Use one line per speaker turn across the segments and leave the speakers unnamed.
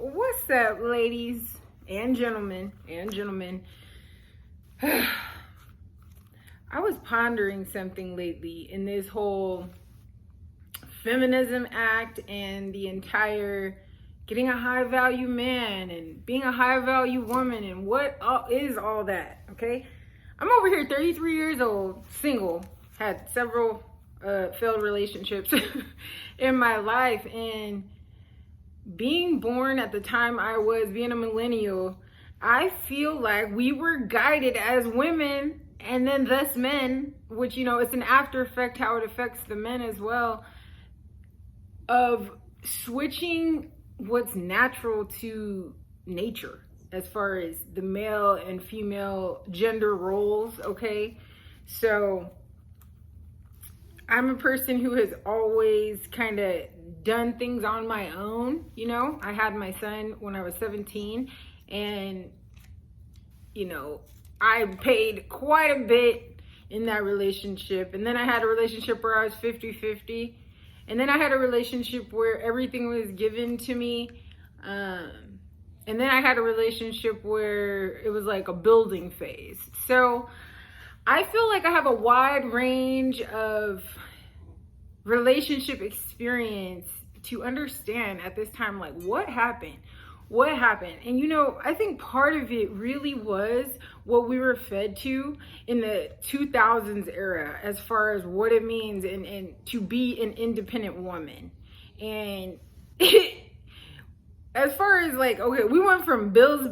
What's up, ladies and gentlemen? I was pondering something lately in this whole feminism act and the entire getting a high value man and being a high value woman and what is all that, okay? I'm over here 33 years old, single, had several failed relationships in my life, and being born at the time I was, being a millennial, I feel like we were guided as women and then thus men, which, you know, it's an after effect how it affects the men as well, of switching what's natural to nature as far as the male and female gender roles, okay? So I'm a person who has always kind of done things on my own, you know. I had my son when I was 17, and, you know, I paid quite a bit in that relationship. And then I had a relationship where I was 50-50. And then I had a relationship where everything was given to me. And then I had a relationship where it was like a building phase. So I feel like I have a wide range of relationship experience to understand at this time, like, what happened? And, you know, I think part of it really was what we were fed to in the 2000s era, as far as what it means and to be an independent woman. And as far as, like, okay, we went from bills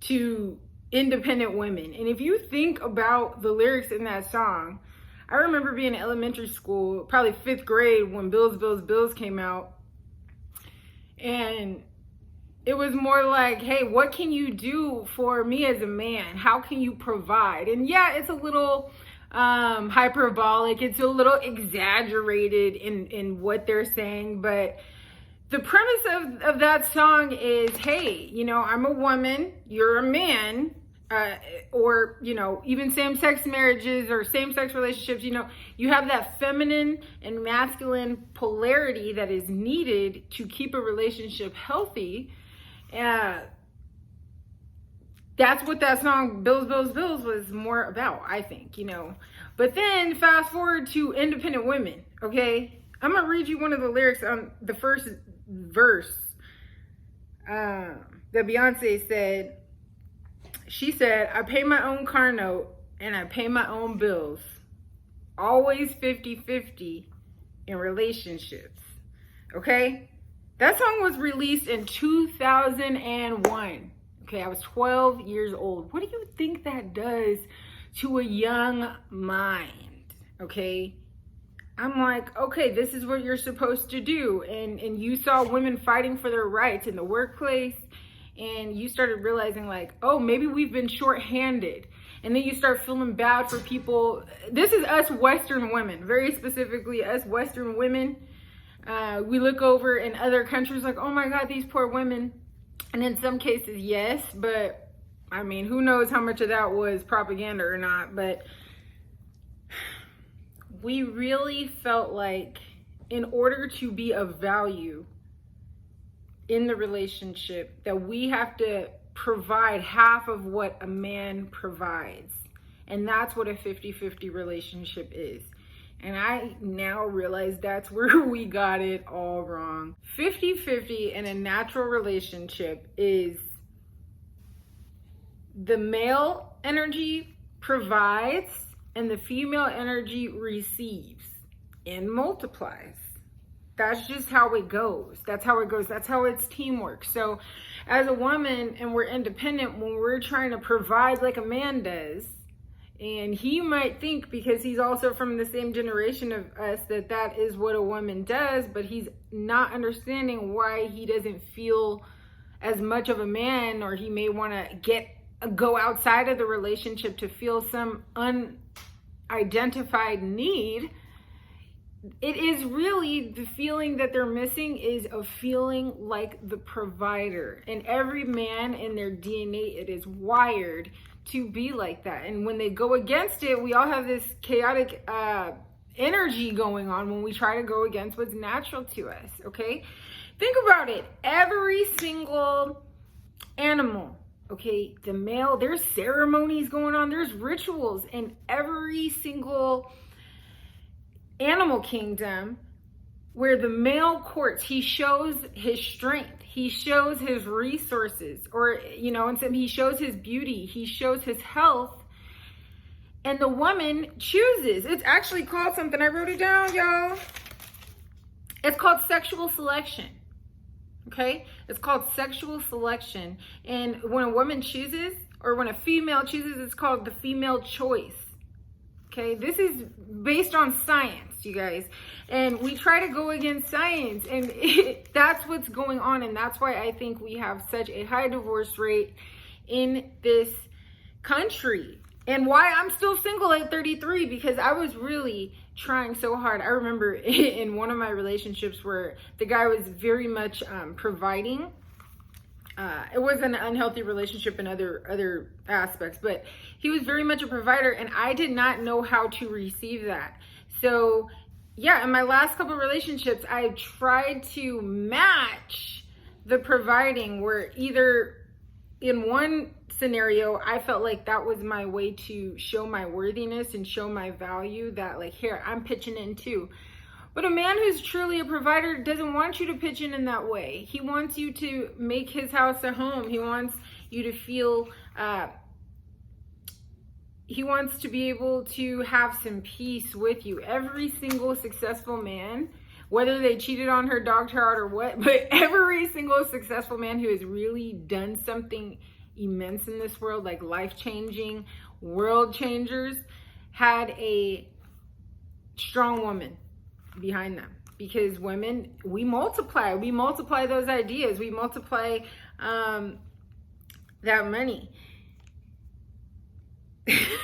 to independent women. And if you think about the lyrics in that song, I remember being in elementary school, probably 5th grade, when Bills came out. And it was more like, hey, what can you do for me as a man? How can you provide? And yeah, it's a little hyperbolic. It's a little exaggerated in what they're saying. But the premise of that song is, hey, you know, I'm a woman, you're a man. Or, you know, even same-sex marriages or same-sex relationships, you know, you have that feminine and masculine polarity that is needed to keep a relationship healthy. That's what that song Bills was more about, I think, you know. But then fast forward to independent women, okay? I'm going to read you one of the lyrics on the first verse that Beyonce said. She said, I pay my own car note and I pay my own bills. Always 50-50 in relationships. Okay? That song was released in 2001. Okay, I was 12 years old. What do you think that does to a young mind? Okay? I'm like, okay, this is what you're supposed to do. And you saw women fighting for their rights in the workplace. And you started realizing, like, oh, maybe we've been shorthanded. And then you start feeling bad for people. This is us Western women, very specifically us Western women. We look over in other countries like, oh my God, these poor women. And in some cases, yes, but I mean, who knows how much of that was propaganda or not. But we really felt like in order to be of value in the relationship, that we have to provide half of what a man provides. And that's what a 50-50 relationship is. And I now realize that's where we got it all wrong. 50-50 in a natural relationship is the male energy provides and the female energy receives and multiplies. That's just how it goes. That's how it's teamwork. So as a woman, and we're independent, when we're trying to provide like a man does, and he might think, because he's also from the same generation of us, that is what a woman does, but he's not understanding why he doesn't feel as much of a man, or he may want to go outside of the relationship to feel some unidentified need. It is really the feeling that they're missing is a feeling like the provider. And every man in their DNA, it is wired to be like that. And when they go against it, we all have this chaotic energy going on when we try to go against what's natural to us, okay? Think about it. Every single animal, okay, the male, there's ceremonies going on, there's rituals in every single animal kingdom where the male courts, he shows his strength, he shows his resources, or, you know, and he shows his beauty, he shows his health, and the woman chooses. It's actually called something, I wrote it down, y'all. It's called sexual selection. Okay, it's called sexual selection. And when a woman chooses, or when a female chooses, it's called the female choice. Okay, this is based on science, you guys. And we try to go against science, and that's what's going on. And that's why I think we have such a high divorce rate in this country. And why I'm still single at 33, because I was really trying so hard. I remember in one of my relationships where the guy was very much providing. It was an unhealthy relationship in other aspects, but he was very much a provider, and I did not know how to receive that. So yeah, in my last couple of relationships, I tried to match the providing, where either in one scenario, I felt like that was my way to show my worthiness and show my value, that like, here, I'm pitching in too. But a man who's truly a provider doesn't want you to pitch in that way. He wants you to make his house a home. He wants you to feel, he wants to be able to have some peace with you. Every single successful man, whether they cheated on her, dogged her out, or what, but every single successful man who has really done something immense in this world, like life-changing, world changers, had a strong woman behind them. Because women, we multiply those ideas, we multiply that money.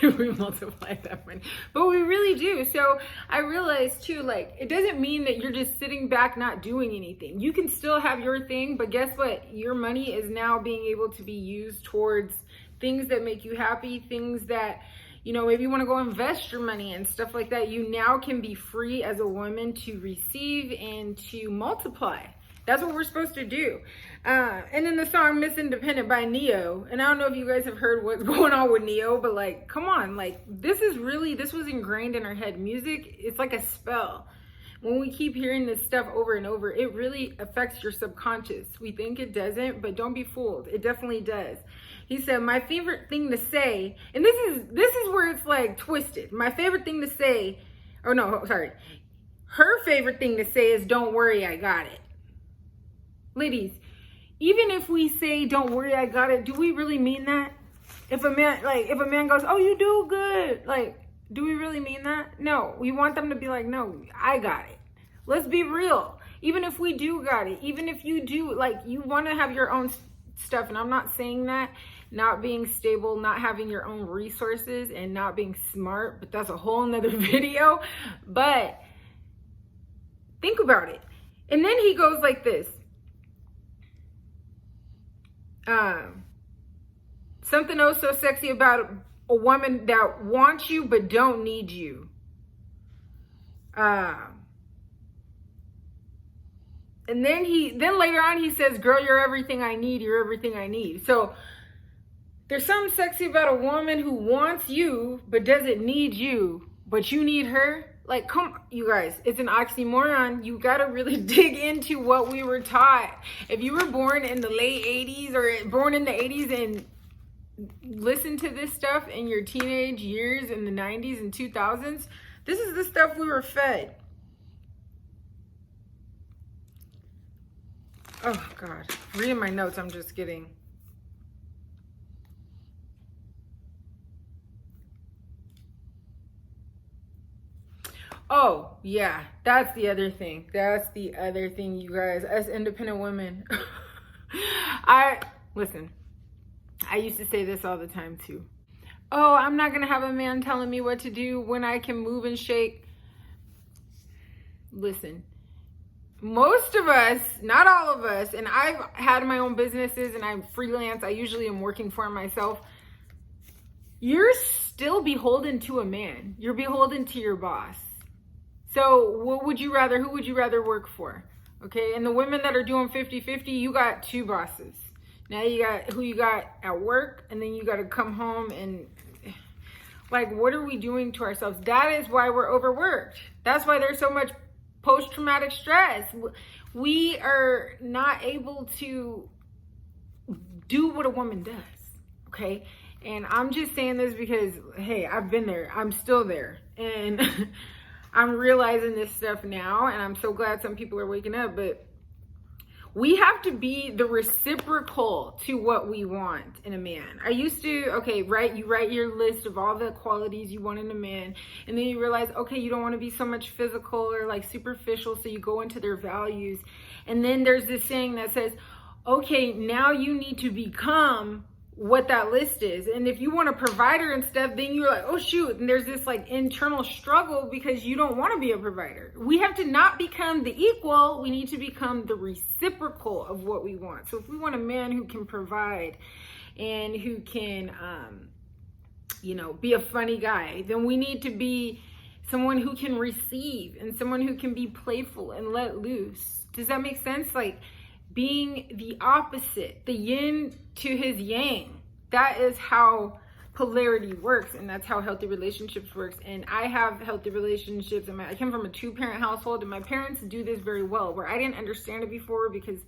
We multiply that money, but we really do. So I realized too, like, it doesn't mean that you're just sitting back not doing anything. You can still have your thing, but guess what? Your money is now being able to be used towards things that make you happy, things that, you know, maybe you want to go invest your money and stuff like that. You now can be free as a woman to receive and to multiply. That's what we're supposed to do. And then the song Miss Independent by Neo. And I don't know if you guys have heard what's going on with Neo, but like, come on, like, this was ingrained in our head. Music, it's like a spell. When we keep hearing this stuff over and over, it really affects your subconscious. We think it doesn't, but don't be fooled. It definitely does. He said, my favorite thing to say, and this is where it's like twisted. My favorite thing to say, her favorite thing to say is, don't worry, I got it. Ladies, even if we say, don't worry, I got it, do we really mean that? If a man goes, oh, you do good, like, do we really mean that? No, we want them to be like, no, I got it. Let's be real. Even if we do got it, even if you do, like, you want to have your own stuff, and I'm not saying that, not being stable, not having your own resources, and not being smart, but that's a whole nother video. But think about it. And then he goes like this. Something else so sexy about a woman that wants you but don't need you. And then later on he says, girl, you're everything I need, you're everything I need. So there's something sexy about a woman who wants you but doesn't need you, but you need her. Like, come, you guys, it's an oxymoron. You got to really dig into what we were taught. If you were born in the late 80s or born in the 80s and listen to this stuff in your teenage years in the 90s and 2000s, this is the stuff we were fed. Oh, God. Reading my notes, I'm just getting... Oh, yeah, that's the other thing. That's the other thing, you guys. As independent women, listen, I used to say this all the time too. Oh, I'm not going to have a man telling me what to do when I can move and shake. Listen, most of us, not all of us, and I've had my own businesses and I'm freelance. I usually am working for myself. You're still beholden to a man. You're beholden to your boss. So what would you rather, who would you rather work for? Okay, and the women that are doing 50-50, you got two bosses. Now you got who you got at work, and then you got to come home and, like, what are we doing to ourselves? That is why we're overworked. That's why there's so much post-traumatic stress. We are not able to do what a woman does, okay? And I'm just saying this because, hey, I've been there. I'm still there. And I'm realizing this stuff now, and I'm so glad some people are waking up, but we have to be the reciprocal to what we want in a man. I used to, okay, you write your list of all the qualities you want in a man, and then you realize, okay, you don't want to be so much physical or like superficial, so you go into their values. And then there's this saying that says, okay, now you need to become what that list is. And if you want a provider and stuff, then you're like, oh shoot, and there's this like internal struggle because you don't want to be a provider. We have to not become the equal, we need to become the reciprocal of what we want. So if we want a man who can provide and who can be a funny guy, then we need to be someone who can receive and someone who can be playful and let loose. Does that make sense? Like being the opposite, the yin to his yang. That is how polarity works, and that's how healthy relationships works. And I have healthy relationships, and I came from a 2-parent household, and my parents do this very well, where I didn't understand it before because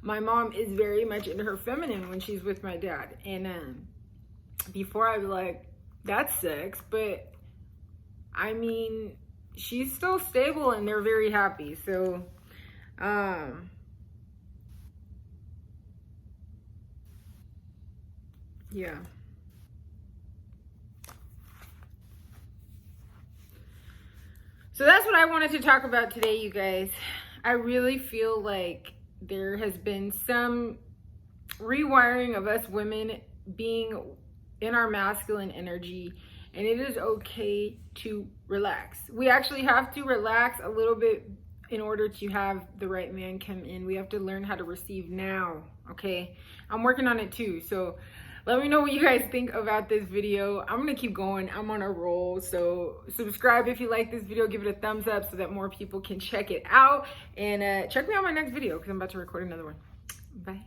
my mom is very much into her feminine when she's with my dad. And before I was like, that's sex, but I mean, she's still stable and they're very happy. So yeah. So that's what I wanted to talk about today, you guys. I really feel like there has been some rewiring of us women being in our masculine energy, and it is okay to relax. We actually have to relax a little bit in order to have the right man come in. We have to learn how to receive now, okay? I'm working on it too, so let me know what you guys think about this video. I'm gonna keep going. I'm on a roll. So subscribe if you like this video. Give it a thumbs up so that more people can check it out. And check me out my next video because I'm about to record another one. Bye.